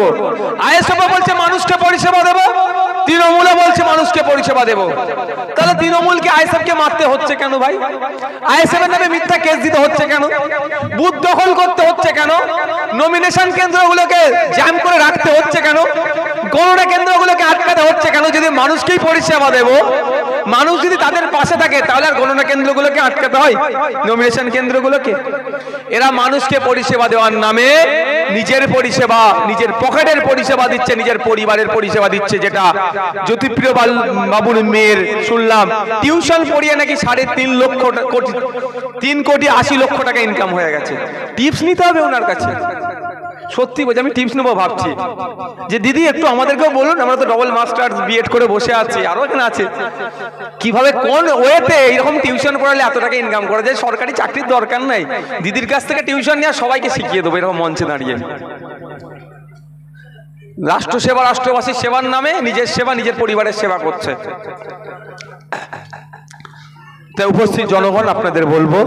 করব। আইএসএফ বলছে মানুষকে পরিষেবা দেব, তৃণমূল বলছে মানুষকে পরিষেবা দেব। তাহলে তৃণমূলকে আইএসএফকে মারতে হচ্ছে কেন ভাই? আইএসএফের নামে মিথ্যা কেস দিতে হচ্ছে কেন? বুথ দখল করতে হচ্ছে কেন? নমিনেশন কেন্দ্রগুলোকে জ্যাম করে রাখতে হচ্ছে কেন? গণনা কেন্দ্রগুলোকে আটকাতে হচ্ছে কেন? যদি মানুষকেই পরিষেবা দেব, মানুষ যদি তাদের পাশে থাকে, তাহলে আর গণনা কেন্দ্রগুলোকে আটকাতে হয়, নমিনেশন কেন্দ্রগুলোকে? এরা মানুষকে পরিষেবা দেওয়ার নামে নিজের পরিষেবা, নিজের পকেটের পরিষেবা দিচ্ছে, নিজের পরিবারের পরিষেবা দিচ্ছে। যেটা জ্যোতিপ্রিয় বাবুর মেয়ের শুনলাম টিউশন পড়িয়ে নাকি 3.80 কোটি টাকা ইনকাম হয়ে গেছে। টিপস নিতে হবে ওনার কাছে। সত্যি বলছি, আমি টিপস নেবো ভাবছি যে দিদি একটু আমাদেরকেও বলুন, আমরা তো ডবল মাস্টার্স বিএড করে বসে আছি, আরো এখানে আছে, কিভাবে কোন ওয়েতে এইরকম টিউশন পড়ালে এত টাকা ইনকাম করা যায়। সরকারি চাকরির দরকার নাই, দিদির কাছ থেকে টিউশন নিয়ে সবাইকে শিখিয়ে দেবো এরকম মঞ্চে দাঁড়িয়ে। রাষ্ট্রসেবা, রাষ্ট্রবাসীর সেবার নামে নিজের সেবা, নিজের পরিবারের সেবা করছে। তাই উপস্থিত জনগণ, আপনাদের বলবো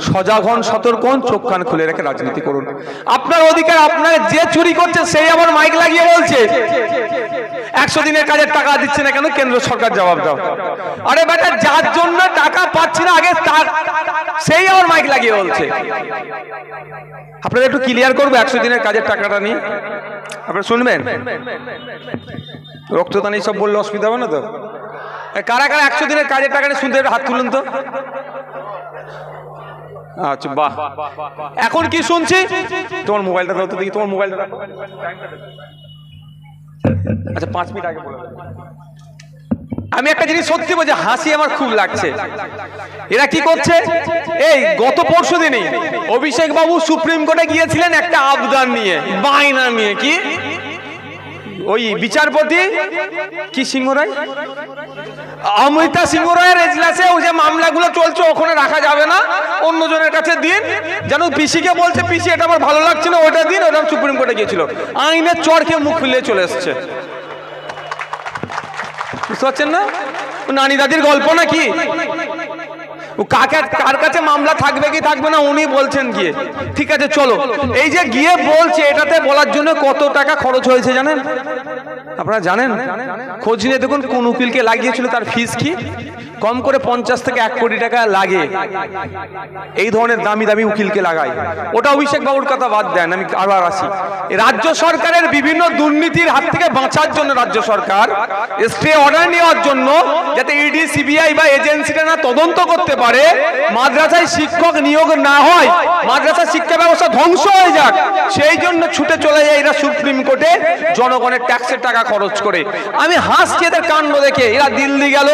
সজাগ হন, সতর্ক হন, চোখ কান খুলে রেখে রাজনীতি করুন। আপনার অধিকার, আপনার যে চুরি করছে সেই আবার মাইক লাগিয়ে বলছে 100 দিনের কাজের টাকা দিচ্ছে না কেন, কেন্দ্র সরকার জবাব দাও। আরে বেটা, যার জন্য টাকা পাচ্ছি না আগে তার, সেই আবার মাইক লাগিয়ে বলছে। আপনাদের একটু ক্লিয়ার করবো 100 দিনের কাজের টাকাটা নিয়ে, আপনারা শুনবেন? রক্তদান এইসব বললে অসুবিধা হবে না তো? কারা কারা 100 দিনের কাজের টাকা নিয়ে শুনতে হাত তুলুন তো। আচ্ছা, বাহ। এখন কি শুনছি? তোমার মোবাইলটা দাও তো দেখি, তোমার মোবাইলটা রাখো। আচ্ছা, 5 মিনিট আগে বলো। আমি একটা জিনিস সত্যি বলছি, হাসি আমার খুব লাগছে। এরা কি করছে? এই গত পরশু দিনই অভিষেক বাবু সুপ্রিম কোর্টে গিয়েছিলেন একটা আবদার নিয়ে, বায়না নিয়ে। কি ওই বিচারপতি কি সিংহ রায়, অমৃতা সিংহ রায়ের এজলাসে ওই যে মামলাগুলো চলছে ওখানে রাখা যাবে না, অন্যজনের কাছে দিন। যেন পিসিকে বলছে পিসি এটা আমার ভালো লাগছে না, ওটা দিন। ওটা সুপ্রিম কোর্টে গিয়েছিল, আইনের চড়কে মুখ ফিরিয়ে চলে এসছে। বুঝতে পারছেন না? নানি দাদির গল্প নাকি? কার কাছে মামলা থাকবে কি থাকবে না উনি বলছেন গিয়ে। ঠিক আছে চলো, এই যে গিয়ে বলছে, এটাতে বলার জন্য কত টাকা খরচ হয়েছে জানেন? আপনারা জানেন? খোঁজ নিয়ে দেখুন কোন উকিলকে লাগিয়েছিল, তার ফিস কি? কম করে 50 থেকে 1 কোটি টাকা লাগে। এই ধরনের দামি দামি উকিলকে লাগায়। ওটা অভিষেক বাবুর কথা বাদ দেন, আমি আবার আসি। রাজ্য সরকারের বিভিন্ন দুর্নীতির হাত থেকে বাঁচার জন্য রাজ্য সরকার স্টে অর্ডার নেওয়ার জন্য, যাতে ইডি সিবিআই বা এজেন্সিটা না তদন্ত করতে পারে, মাদ্রাসায় শিক্ষক নিয়োগ না হয়, মাদ্রাসা শিক্ষা ব্যবস্থা ধ্বংস হয়ে যাক, সেই জন্য ছুটে চলে যায় এরা সুপ্রিম কোর্টে জনগণের ট্যাক্সের টাকা খরচ করে। আমি হাসছি এদের কাণ্ড দেখে। এরা দিল্লি গেল,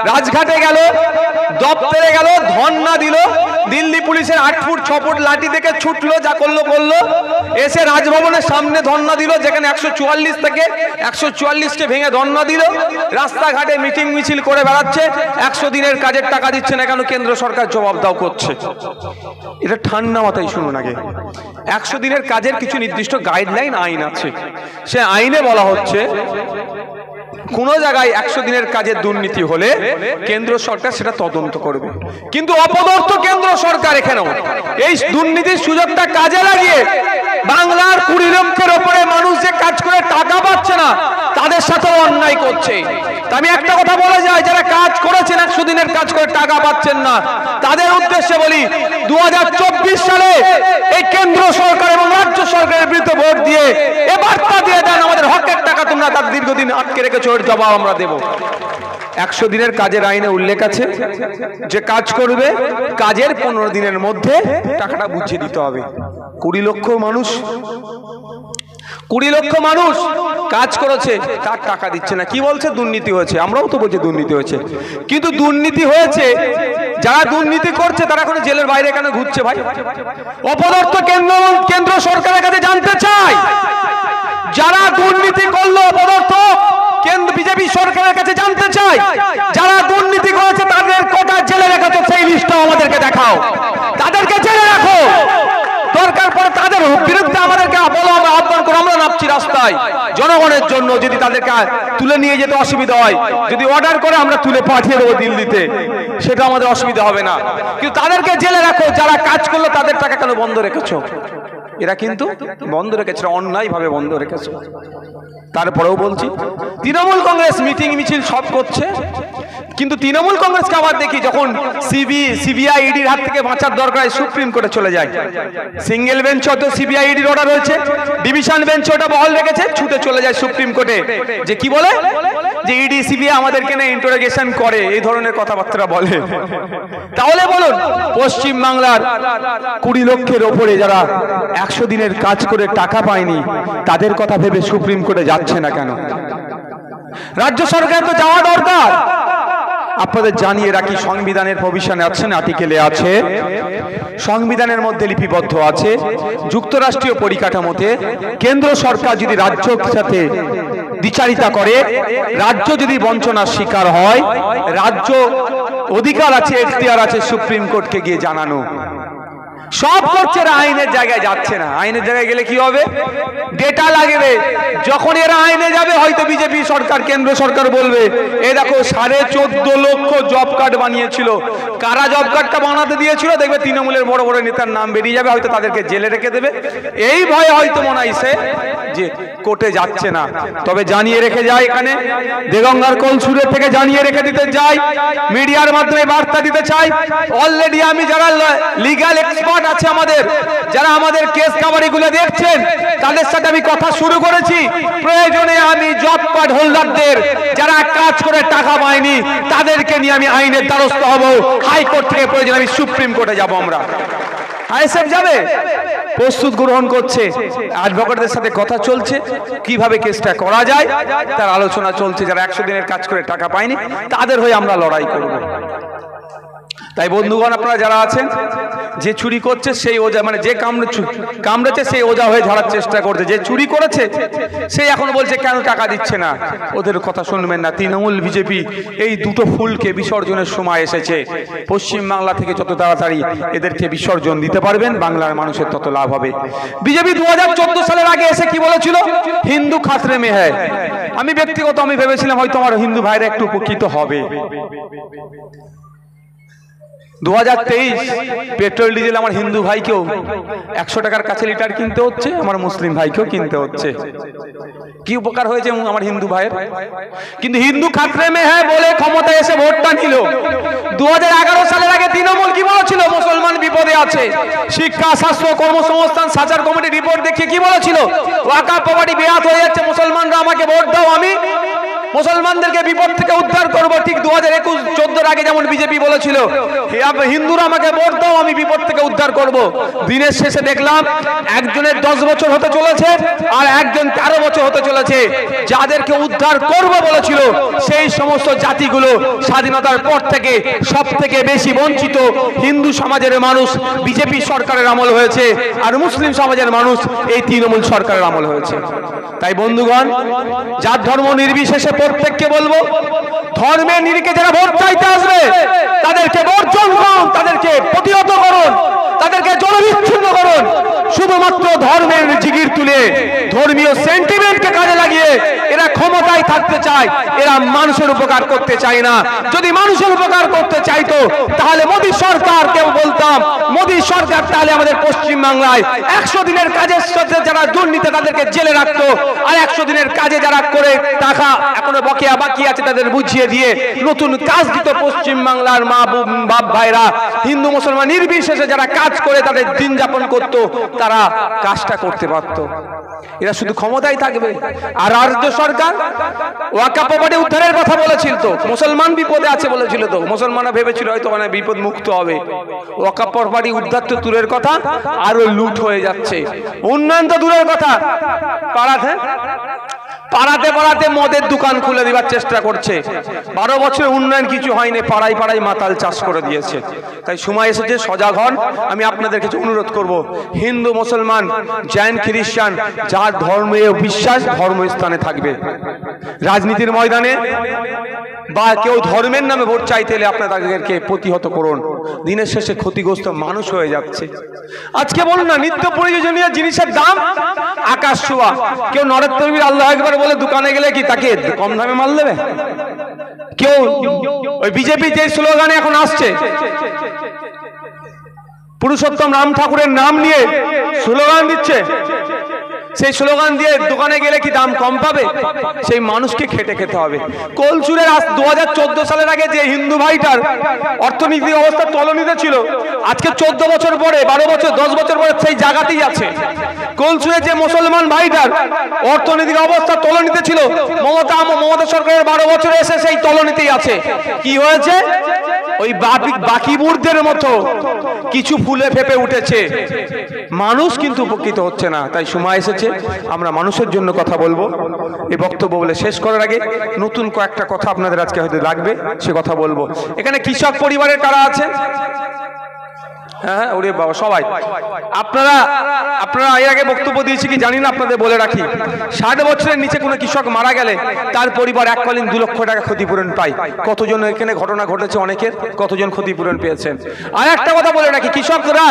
রাজঘাটে গেল, দপ্তরে গেল, ধর্ণা দিল, দিল্লি পুলিশের 8 ফুট 6 ফুট লাঠি দেখে ছুটলো, যা করলো করলো, এসে রাজভবনের সামনে ধর্ণা দিল, যেখানে 144 থেকে 144কে ভেঙে ধর্ণা দিল, রাস্তাঘাটে মিটিং মিছিল করে বেড়াচ্ছে। 100 দিনের কাজের টাকা দিচ্ছে না কেন, কেন্দ্র সরকার জবাব দাও করছে। এটা ঠান্ডা মাথায় শুনুন আগে। 100 দিনের কাজের কিছু নির্দিষ্ট গাইডলাইন, আইন আছে। সে আইনে বলা হচ্ছে কোন জায়গায় 100 দিনের কাজের দুর্নীতি হলে কেন্দ্র সরকার সেটা তদন্ত করবে। কিন্তু অপদার্থ কেন্দ্র সরকার এখানেও এই দুর্নীতির সুযোগটা কাজে লাগিয়ে বাংলার 20 লক্ষের উপরে মানুষ যে কাজ করে টাকা পাচ্ছে না, তাদের সাথেও অন্যায় করছে। আমি একটা কথা বলে যাই, যারা কাজ করেছেন 100 দিনের কাজ করে টাকা পাচ্ছেন না, তাদের উদ্দেশ্যে বলি 2024 সালে এই কেন্দ্র সরকার এবং রাজ্য সরকারের বিরুদ্ধে ভোট দিয়ে এ বার্তা দিয়ে দেন, আমাদের হকের টাকা তোমরা তার দীর্ঘদিন আটকে রেখেছো, এর জবাব আমরা দেব। 100 দিনের কাজের আইনে উল্লেখ আছে যে কাজ করবে কাজের 15 দিনের মধ্যে টাকাটা বুঝিয়ে দিতে হবে। 20 লক্ষ মানুষ কাজ করেছে, তার টাকা দিচ্ছে না। কি বলছে? দুর্নীতি হয়েছে। আমরাও তো বলছি দুর্নীতি হয়েছে, কিন্তু দুর্নীতি হয়েছে, যারা দুর্নীতি করছে তারা এখন জেলের বাইরে কেন ঘুরছে ভাই? অপদার্থ কেন্দ্র সরকারের কাছে জানতে চাই, যারা দুর্নীতি করলো অপদার্থ বিজেপি সরকারের কাছে জানতে চাই, যারা দুর্নীতি করেছে তাদের কটা জেলে রেখেছো সেই লিস্টটা আমাদেরকে দেখাও। তাদেরকে জেলে রাখো, দরকার পড়ে তাদের বিরুদ্ধে আমাদেরকে বলো, আমরা আহ্বান করো, আমরা নামছি রাস্তায় জনগণের জন্য। যদি তাদেরকে তুলে নিয়ে যেতে অসুবিধা হয়, যদি অর্ডার করে আমরা তুলে পাঠিয়ে দেবো দিল্লিতে, সেটা আমাদের অসুবিধা হবে না। কিন্তু তাদেরকে জেলে রাখো, যারা কাজ করলো তাদের টাকা কেন বন্ধ রেখেছো? এরা কিন্তু বন্ধ রেখেছে, অন্যায়ভাবে বন্ধ রেখেছে। তারপরেও বলছি, তৃণমূল কংগ্রেস মিটিং মিছিল সব করছে, কিন্তু তৃণমূল কংগ্রেসকে আবার দেখি যখন সিবিআই ইডির হাত থেকে বাঁচার দরকার সুপ্রিম কোর্টে চলে যায়। সিঙ্গেল বেঞ্চ তো সিবিআই ইডির অর্ডার হয়েছে, ডিভিশন বেঞ্চ ওটা বহাল রেখেছে, ছুটে চলে যায় সুপ্রিম কোর্টে। যে কি বলে, যে ইডি সিবিআই আমাদেরকে না ইন্টারোগেশন করে, এই ধরনের কথাবার্তা বলে। তাহলে বলুন, পশ্চিম বাংলার 20 লক্ষের ওপরে যারা 100 দিনের কাজ করে টাকা পায়নি, তাদের কথা ভেবে সুপ্রিম কোর্টে যাচ্ছে না কেন? রাজ্য সরকার তো যাওয়া দরকার। আপনাদের জানিয়ে রাখি, সংবিধানের প্রভিশনে আছে, আর্টিকেলে আছে, সংবিধানের মধ্যে লিপিবদ্ধ আছে, যুক্তরাষ্ট্রীয় পরিকাঠামোতে কেন্দ্র সরকার যদি রাজ্যের সাথে দ্বিচারিতা করে, রাজ্য যদি বঞ্চনার শিকার হয়, রাজ্য অধিকার আছে, এখতিয়ার আছে সুপ্রিম কোর্টকে গিয়ে জানানো। সব করছে, এরা আইনের জায়গায় যাচ্ছে না। আইনের জায়গায় গেলে কি হবে? ডেটা লাগবে। যখন এরা আইনে যাবে, হয়তো বিজেপি সরকার, কেন্দ্র সরকার বলবে, এ দেখো 14.5 লক্ষ জব কার্ড বানিয়েছিল, কারা জব কার্ডটা বানাতে দিয়েছিল, দেখবে তৃণমূলের বড় বড় নেতার নাম বেরিয়ে যাবে, হয়তো তাদেরকে জেলে রেখে দেবে। এই ভয়ে হয়তো মনে হয় সে যে কোর্টে যাচ্ছে না। তবে জানিয়ে রেখে যায়, এখানে দেগঙ্গার কলসুরের থেকে জানিয়ে রেখে দিতে চাই, মিডিয়ার মাধ্যমে বার্তা দিতে চাই, অলরেডি আমি যারা লিগ্যাল এক্সপার্ট আছে আমাদের, যারা আমাদের কেস কাভারিগুলো দেখছেন, তাদের সাথে আমি কথা শুরু করেছি। প্রয়োজনে আমি জব কার্ড হোল্ডারদের, যারা কাজ করে টাকা পায়নি, তাদেরকে নিয়ে আমি আইনের দ্বারস্থ হব। হাইকোর্ট থেকে প্রয়োজন আমি সুপ্রিম কোর্টে যাব। আমরা আইএসএফ যাবে, প্রস্তুত গ্রহণ করছে, অ্যাডভোকেটদের সাথে কথা চলছে, কিভাবে কেসটা করা যায় তার আলোচনা চলছে। যারা 100 দিনের কাজ করে টাকা পায়নি, তাদের হয়ে আমরা লড়াই করব। তাই বন্ধুগণ, আপনারা যারা আছেন, যে চুরি করছে সেই ওজা, মানে যে কামড়েছে সেই ওজা হয়ে ঝাড়ার চেষ্টা করছে, যে চুরি করেছে সেই এখন বলছে কেন টাকা দিচ্ছে না। ওদের কথা শুনবেন না। তৃণমূল বিজেপি এই দুটো ফুলকে বিসর্জনের সময় এসেছে। পশ্চিম বাংলা থেকে যত তাড়াতাড়ি এদেরকে বিসর্জন দিতে পারবেন, বাংলার মানুষের তত লাভ হবে। বিজেপি 2014 সালের আগে এসে কি বলেছিল? হিন্দু খাতরে মে হ্যায়। আমি ব্যক্তিগত ভেবেছিলাম হয়তো আমার হিন্দু ভাইরা একটু উপকৃত হবে। 2023 পেট্রোল ডিজেল আমার হিন্দু ভাইকেও 100 টাকার কাছে লিটার কিনতে হচ্ছে, আমার মুসলিম ভাইকেও কিনতে হচ্ছে। কি উপকার হয়েছে আমার হিন্দু ভাইয়ের? কিন্তু হিন্দু খাতরে মে হ্যায় বলে ক্ষমতায় এসে ভোটটা নিল। 2011 সালের আগে তৃণমূল কি বলেছিল? মুসলমান বিপদে আছে। শিক্ষা, স্বাস্থ্য, কর্মসংস্থান সাচার কমিটি রিপোর্ট দেখে কি বলেছিল? ওয়াকাফ প্রপার্টি বেয়াত হয়ে যাচ্ছে, মুসলমানরা আমাকে ভোট দাও, আমি মুসলমানদেরকে বিপদ থেকে উদ্ধার করব। ঠিক 2021-14 আগে যেমন বিজেপি বলেছিল, হিন্দুরা আমাকে ভোট দাও, আমি বিপদ থেকে উদ্ধার করব। দিনের শেষে দেখলাম একজনের 10 বছর হতে চলেছে, আর একজন 13 বছর হতে চলেছে। যাদেরকে উদ্ধার করব বলেছিল, সেই সমস্ত জাতিগুলো স্বাধীনতার পর থেকে সব থেকে বেশি বঞ্চিত হিন্দু সমাজের মানুষ বিজেপি সরকারের আমল হয়েছে, আর মুসলিম সমাজের মানুষ এই তৃণমূল সরকারের আমল হয়েছে। তাই বন্ধুগণ, যার ধর্ম নির্বিশেষে প্রত্যেককে বলবো, ধর্মের নিরিখে যারা ভোট চাইতে আসবে তাদেরকে বর্জন করুন, তাদেরকে প্রতিহত করুন, তাদেরকে জনবিচ্ছিন্ন করুন। শুধুমাত্র ধর্মের জিগির তুলে, ধর্মীয় সেন্টিমেন্টকে কাজে লাগিয়ে এরা ক্ষমতায় থাকতে চায়, এরা মানুষের উপকার করতে চায় না। যদি মানুষের উপকার করতে চাইতো তাহলে মোদী সরকারকে বলতাম, মোদী সরকার তাহলে আমাদের পশ্চিম বাংলায় 100 দিনের কাজের সাথে যারা দুর্নীতি তাদেরকে জেলে রাখতো, আর 100 দিনের কাজে যারা করে টাকা এখনো বকেয়া বাকি আছে তাদের বুঝিয়ে দিয়ে নতুন কাজ দিত। পশ্চিম বাংলার মা বাপ ভাইরা, হিন্দু মুসলমান নির্বিশেষে যারা কাজ করে তাদের দিন যাপন করত, তারা কাজটা করতে পারত। এরা শুধু ক্ষমতায় থাকবে। আর রাজ্য সরকার ওয়াকাফ প্রপার্টি উদ্ধারের কথা বলেছিল, তো মুসলমান বিপদে আছে বলেছিল, তো মুসলমানরা ভেবেছিল হয়তো মানে বিপদ মুক্ত হবে। ওয়াকাফ প্রপার্টি উদ্ধার তো দূরের কথা, আরো লুট হয়ে যাচ্ছে। উন্নয়ন তো দূরের কথা, পাড়াতে পাড়াতে মদের দোকান খুলে দিবার চেষ্টা করছে। 12 বছরে উন্নয়ন কিছু হয়নি, পাড়ায় পাড়ায় মাতাল চাষ করে দিয়েছে। তাই সময় এসেছে সজাগ হন। আমি আপনাদের কাছে অনুরোধ করব, হিন্দু মুসলমান জৈন খ্রিস্টান যার ধর্মীয় বিশ্বাস ধর্মস্থানে থাকবে। রাজনীতির ময়দানে বা কেউ ধর্মের নামে ভোট চাইতে এলে আপনারা তাদেরকে প্রতিহত করুন। দিনের শেষে ক্ষতিগ্রস্ত মানুষ হয়ে যাচ্ছে। আজকে বলুন না, নিত্য প্রয়োজনীয় জিনিসের দাম আকাশ ছোঁয়া। কেউ নরের তরবির আল্লাহ একবার বলে দোকানে গেলে কি তাকে কম দামে মাল দেবে? কেউ ওই বিজেপি যে স্লোগানে এখন আসছে, পুরুষোত্তম রাম ঠাকুরের নাম নিয়ে স্লোগান দিচ্ছে, সেই স্লোগান দিয়ে দোকানে গেলে কি দাম কম পাবে? সেই মানুষকে খেটে খেতে হবে। কোলচুরের 2014 সালের আগে যে হিন্দু ভাইটার অর্থনৈতিক অবস্থা তলনিতে ছিল, আজকে 14 বছর পরে, 12 বছর, 10 বছর পরে সেই জায়গাতেই আছে। কোলচুরের যে মুসলমান ভাইটার অর্থনৈতিক অবস্থা তলনিতে ছিল, মমতা সরকারের 12 বছরে এসে সেই তলনিতেই আছে। কি হয়েছে? ওই বাকিবুরদের মতো কিছু ফুলে ফেপে উঠেছে, মানুষ কিন্তু উপকৃত হচ্ছে না। তাই সময় এসেছে আমরা মানুষের জন্য কথা বলবো। এই বক্তব্য বলে শেষ করার আগে নতুন কয়েকটা কথা আপনাদের আজকে হয়তো লাগবে, সে কথা বলবো। এখানে কৃষক পরিবারের কারা আছে? হ্যাঁ, ওরে বাবা, সবাই আপনারা এর আগে বক্তব্য দিয়েছি কি জানি না, আপনাদের বলে রাখি, 60 বছরের নিচে কোনো কৃষক মারা গেলে তার পরিবার এককালীন 2 লক্ষ টাকা ক্ষতিপূরণ পায়। কতজন এখানে ঘটনা ঘটেছে অনেকের, কতজন ক্ষতিপূরণ পেয়েছেন? আর একটা কথা বলে রাখি, কৃষকরা